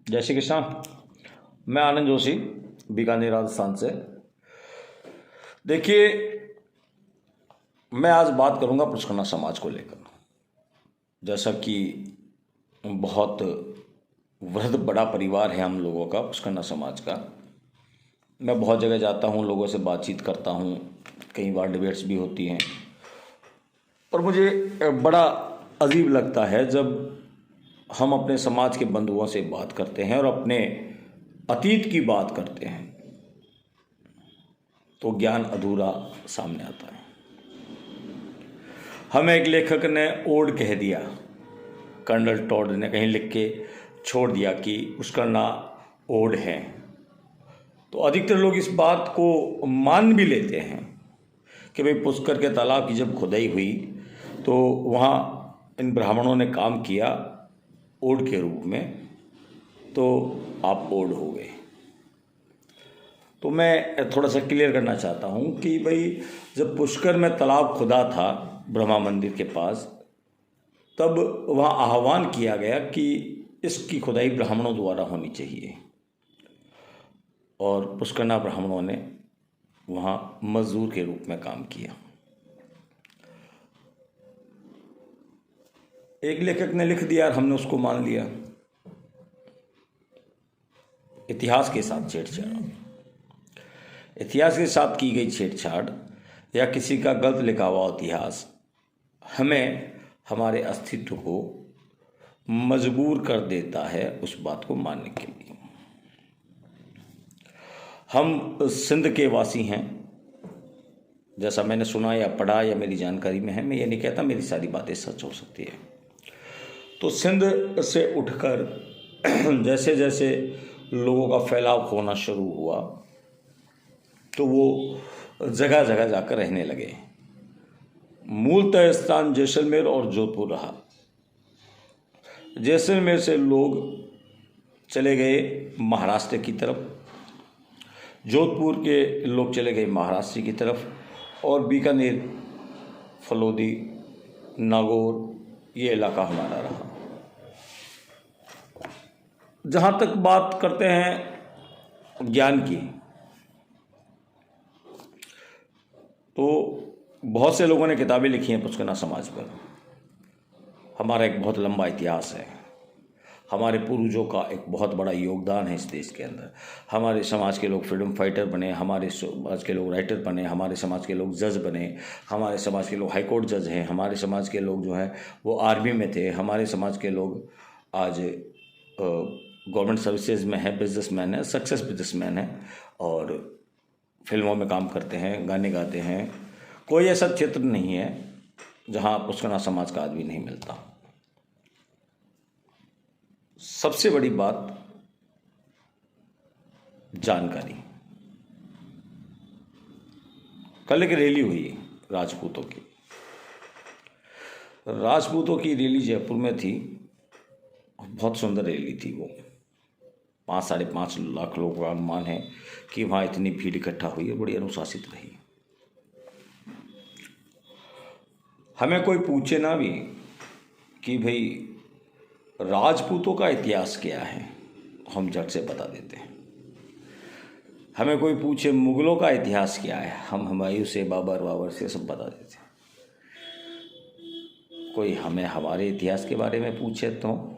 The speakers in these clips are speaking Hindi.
जय श्री कृष्णा। मैं आनंद जोशी, बीकानेर राजस्थान से। देखिए, मैं आज बात करूंगा पुष्करना समाज को लेकर। जैसा कि बहुत वृहद बड़ा परिवार है हम लोगों का, पुष्करना समाज का। मैं बहुत जगह जाता हूं, लोगों से बातचीत करता हूं, कई बार डिबेट्स भी होती हैं। और मुझे बड़ा अजीब लगता है जब हम अपने समाज के बंधुओं से बात करते हैं और अपने अतीत की बात करते हैं तो ज्ञान अधूरा सामने आता है। हमें एक लेखक ने ओड कह दिया, कर्नल टॉड ने कहीं लिख के छोड़ दिया कि पुष्करना ओड है। तो अधिकतर लोग इस बात को मान भी लेते हैं कि भाई पुष्कर के तालाब की जब खुदाई हुई तो वहाँ इन ब्राह्मणों ने काम किया ओड के रूप में, तो आप ओड हो गए। तो मैं थोड़ा सा क्लियर करना चाहता हूँ कि भाई जब पुष्कर में तालाब खुदा था ब्रह्मा मंदिर के पास, तब वहाँ आह्वान किया गया कि इसकी खुदाई ब्राह्मणों द्वारा होनी चाहिए। और पुष्करना ब्राह्मणों ने वहाँ मजदूर के रूप में काम किया। एक लेखक ने लिख दिया और हमने उसको मान लिया। इतिहास के साथ छेड़छाड़, इतिहास के साथ की गई छेड़छाड़ या किसी का गलत लिखा हुआ इतिहास हमें हमारे अस्तित्व को मजबूर कर देता है उस बात को मानने के लिए। हम सिंध के वासी हैं, जैसा मैंने सुना या पढ़ा या मेरी जानकारी में है। मैं ये नहीं कहता मेरी सारी बातें सच हो सकती है। तो सिंध से उठकर जैसे जैसे लोगों का फैलाव होना शुरू हुआ तो वो जगह जगह जाकर रहने लगे। मूलतः स्थान जैसलमेर और जोधपुर रहा। जैसलमेर से लोग चले गए महाराष्ट्र की तरफ, जोधपुर के लोग चले गए महाराष्ट्र की तरफ, और बीकानेर, फलोदी, नागौर ये इलाका हमारा रहा। जहाँ तक बात करते हैं ज्ञान की, तो बहुत से लोगों ने किताबें लिखी हैं पुष्करना समाज पर। हमारा एक बहुत लंबा इतिहास है, हमारे पूर्वजों का एक बहुत बड़ा योगदान है इस देश के अंदर। हमारे समाज के लोग फ्रीडम फाइटर बने, हमारे समाज के लोग राइटर बने, हमारे समाज के लोग जज बने, हमारे समाज के लोग हाई कोर्ट जज हैं, हमारे समाज के लोग जो हैं वो आर्मी में थे, हमारे समाज के लोग आज गवर्नमेंट सर्विसेज में है, बिजनेसमैन है, सक्सेस बिजनेसमैन है और फिल्मों में काम करते हैं, गाने गाते हैं। कोई ऐसा क्षेत्र नहीं है जहाँ पुष्करना समाज का आदमी नहीं मिलता। सबसे बड़ी बात जानकारी। कल एक रैली हुई राजपूतों की। राजपूतों की रैली जयपुर में थी, बहुत सुंदर रैली थी वो। 5-5.5 लाख लोगों का अनुमान है कि वहाँ इतनी भीड़ इकट्ठा हुई है, बड़ी अनुशासित रही। हमें कोई पूछे ना भी कि भाई राजपूतों का इतिहास क्या है, हम झट से बता देते हैं। हमें कोई पूछे मुगलों का इतिहास क्या है, हम हुमायूं से बाबर से सब बता देते हैं। कोई हमें हमारे इतिहास के बारे में पूछे तो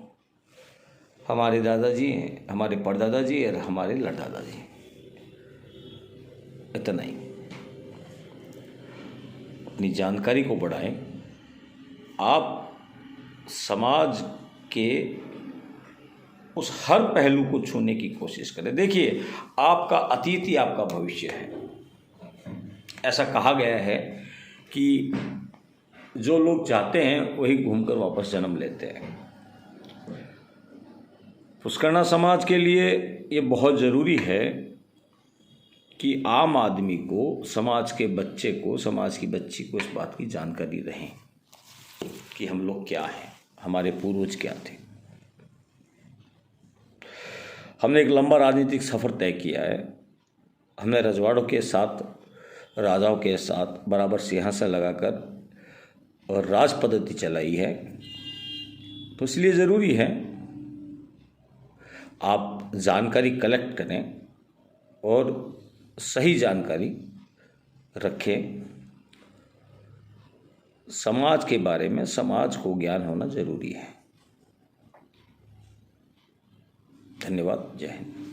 हमारे दादाजी, हमारे परदादाजी और हमारे लड़दादाजी, इतना ही। अपनी जानकारी को बढ़ाएं। आप समाज के उस हर पहलू को छूने की कोशिश करें। देखिए, आपका अतीत ही आपका भविष्य है। ऐसा कहा गया है कि जो लोग चाहते हैं वही घूमकर वापस जन्म लेते हैं। पुष्करना समाज के लिए ये बहुत ज़रूरी है कि आम आदमी को, समाज के बच्चे को, समाज की बच्ची को इस बात की जानकारी रहे कि हम लोग क्या हैं, हमारे पूर्वज क्या थे। हमने एक लंबा राजनीतिक सफ़र तय किया है। हमने रजवाड़ों के साथ, राजाओं के साथ बराबर सिंहासन लगाकर और राज पद्धति चलाई है। तो इसलिए ज़रूरी है आप जानकारी कलेक्ट करें और सही जानकारी रखें। समाज के बारे में समाज को ज्ञान होना जरूरी है। धन्यवाद। जय हिंद।